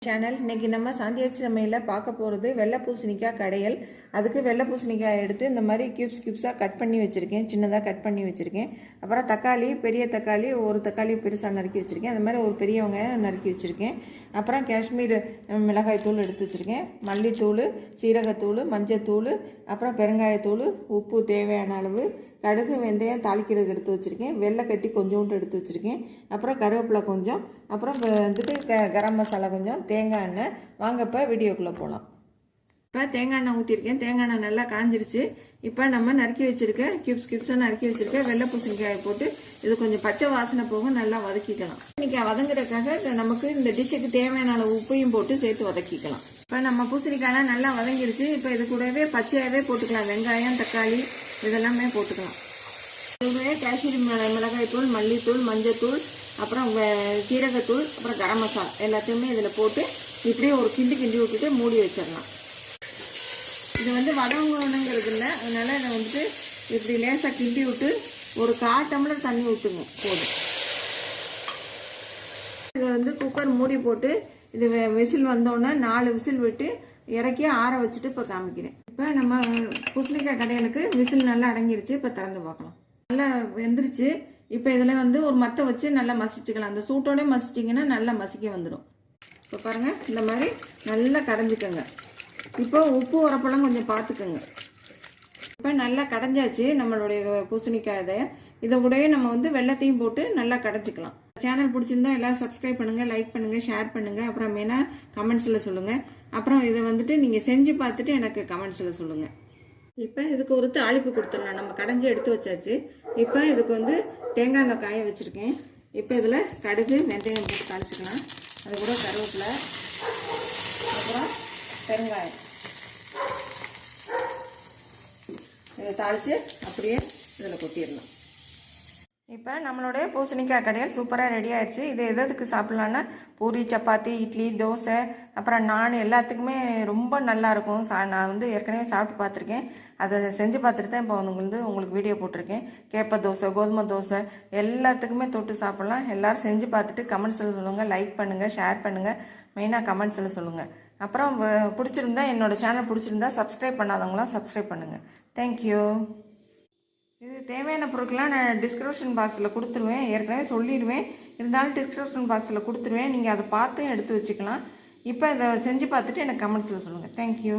Channel இன்னைக்கு நம்ம சாந்தியாச்சி சமையலில் பார்க்க போகிறது வெள்ளை பூசணிக்காய் கடையல். அதுக்கு வெள்ளை பூசணிக்காய் எடுத்து இந்த மாதிரி கியூப்ஸாக கட் பண்ணி வச்சுருக்கேன், சின்னதாக கட் பண்ணி வச்சுருக்கேன். அப்புறம் தக்காளி, பெரிய தக்காளி, ஒரு தக்காளி பெருசாக நறுக்கி வச்சுருக்கேன். அந்த மாதிரி ஒரு பெரிய வெங்காயம் நறுக்கி வச்சுருக்கேன். அப்புறம் காஷ்மீர் மிளகாய் தூள் எடுத்து வச்சுருக்கேன், மல்லித்தூள், சீரகத்தூள், மஞ்சத்தூள், அப்புறம் பெருங்காயத்தூள், உப்பு தேவையான அளவு, கடுகு, வெந்தயம் தாளிக்கிறதுக்கு எடுத்து வச்சுருக்கேன், வெள்ளை கட்டி கொஞ்சோண்டு எடுத்து வச்சுருக்கேன், அப்புறம் கருவேப்பிலை கொஞ்சம், அப்புறம் வந்துட்டு கரம் மசாலா கொஞ்சம், தேங்காய் எண்ணெய். வாங்க இப்போ வீடியோக்குள்ளே போகலாம். இப்போ தேங்காய் எண்ணெய் ஊற்றிருக்கேன், தேங்காய் எண்ணெய் நல்லா காஞ்சிருச்சு. இப்போ நம்ம நறுக்கி வச்சுருக்க கியூப்ஸாக நறுக்கி வச்சுருக்க வெள்ளை பூசணிக்காயை போட்டு இது கொஞ்சம் பச்சை வாசனை போக நல்லா வதக்கிக்கலாம். பூசணிக்காய் வதங்குறதுக்காக நமக்கு இந்த டிஷ்ஷுக்கு தேவையான அளவு உப்பையும் போட்டு சேர்த்து வதக்கிக்கலாம். இப்போ நம்ம பூசணிக்காயெல்லாம் நல்லா வதங்கிருச்சு. இப்போ இது கூடவே பச்சையாகவே போட்டுக்கலாம், வெங்காயம், தக்காளி இதெல்லாமே போட்டுக்கலாம். இதுவே காஷ்மீரி மிளகாய் தூள், மல்லித்தூள், மஞ்சத்தூள், அப்புறம் சீரகத்தூள், அப்புறம் கரம் மசாலா எல்லாத்தையுமே இதில் போட்டு இப்படியே ஒரு கிண்டி விட்டுட்டு மூடி வச்சிடலாம். இது வதங்கணுங்கிறது இல்லை, அதனால இதை இப்படி லேசாக கிண்டி விட்டு ஒரு 1/4 டம்ளர் தண்ணி ஊற்றுங்க போதும். இதை குக்கர் மூடி போட்டு இது விசில் வந்தோடனே 4 விசில் விட்டு இறக்கி ஆற வச்சுட்டு இப்போ காமிக்கிறேன். இப்போ நம்ம பூசணிக்காய் கடையலுக்கு விசில் நல்லா அடங்கிருச்சு. இப்போ திறந்து பார்க்கலாம். நல்லா வெந்துருச்சு. இப்போ இதில் ஒரு மத்தை வச்சு நல்லா மசிச்சுக்கலாம். அந்த சூட்டோடய மசிச்சிங்கன்னா நல்லா மசிக்க வந்துடும். இப்போ பாருங்கள், இந்த மாதிரி நல்லா கடைஞ்சிக்கோங்க. இப்போ உப்பு உரப்பெல்லாம் கொஞ்சம் பார்த்துக்கோங்க. இப்போ நல்லா கடைஞ்சாச்சு நம்மளுடைய பூசணிக்காய். இதை கூடவே நம்ம வெள்ளத்தையும் போட்டு நல்லா கடைஞ்சிக்கலாம். சேனல் பிடிச்சிருந்தா எல்லாம் சப்ஸ்கிரைப் பண்ணுங்கள், லைக் பண்ணுங்கள், ஷேர் பண்ணுங்கள். அப்புறம் மெயினாக கமெண்ட்ஸில் சொல்லுங்கள். அப்புறம் இதை நீங்கள் செஞ்சு பார்த்துட்டு எனக்கு கமெண்ட்ஸில் சொல்லுங்கள். இப்போ இதுக்கு ஒரு தாளிப்பு கொடுத்துடலாம். நம்ம கடைஞ்சி எடுத்து வச்சாச்சு. இப்போ இதுக்கு தேங்காய் எண்ணெய் காய வச்சுருக்கேன். இப்போ இதில் கடுகு, வெந்தயம் போட்டு தாளிச்சிக்கலாம். அது கூட கருவேப்பிலை, அப்புறம் பெருங்காயம் இதை தாளித்து அப்படியே இதில் கொட்டிடலாம். இப்போ நம்மளுடைய பூசணிக்காய் கடையல் சூப்பராக ரெடி ஆயிடுச்சு. இது எதுக்கு சாப்பிட்லான்னா பூரி, சப்பாத்தி, இட்லி, தோசை, அப்புறம் நான் எல்லாத்துக்குமே ரொம்ப நல்லாயிருக்கும். நான் ஏற்கனவே சாப்பிட்டு பார்த்துருக்கேன். அதை செஞ்சு பார்த்துட்டு தான் இப்போ உங்களுக்கு வீடியோ போட்டிருக்கேன். கேப்ப தோசை, கோதுமை தோசை எல்லாத்துக்குமே தொட்டு சாப்பிட்லாம். எல்லோரும் செஞ்சு பார்த்துட்டு கமெண்ட்ஸில் சொல்லுங்கள், லைக் பண்ணுங்கள், ஷேர் பண்ணுங்கள், மெயினாக கமெண்ட்ஸில் சொல்லுங்கள். அப்புறம் பிடிச்சிருந்தா என்னோடய சேனல் பிடிச்சிருந்தா சப்ஸ்கிரைப் பண்ணாதவங்களாம் சப்ஸ்கிரைப் பண்ணுங்கள். தேங்க்யூ. இது தேவையான பொருட்கள்லாம் நான் டிஸ்கிரிப்ஷன் பாக்ஸில் கொடுத்துருவேன். ஏற்கனவே சொல்லிடுவேன், இருந்தாலும் டிஸ்கிரிப்ஷன் பாக்ஸில் கொடுத்துருவேன். நீங்கள் அதை பார்த்து எடுத்து வச்சுக்கலாம். இப்போ இதை செஞ்சு பார்த்துட்டு எனக்கு கமெண்ட்ஸில் சொல்லுங்கள். தேங்க்யூ.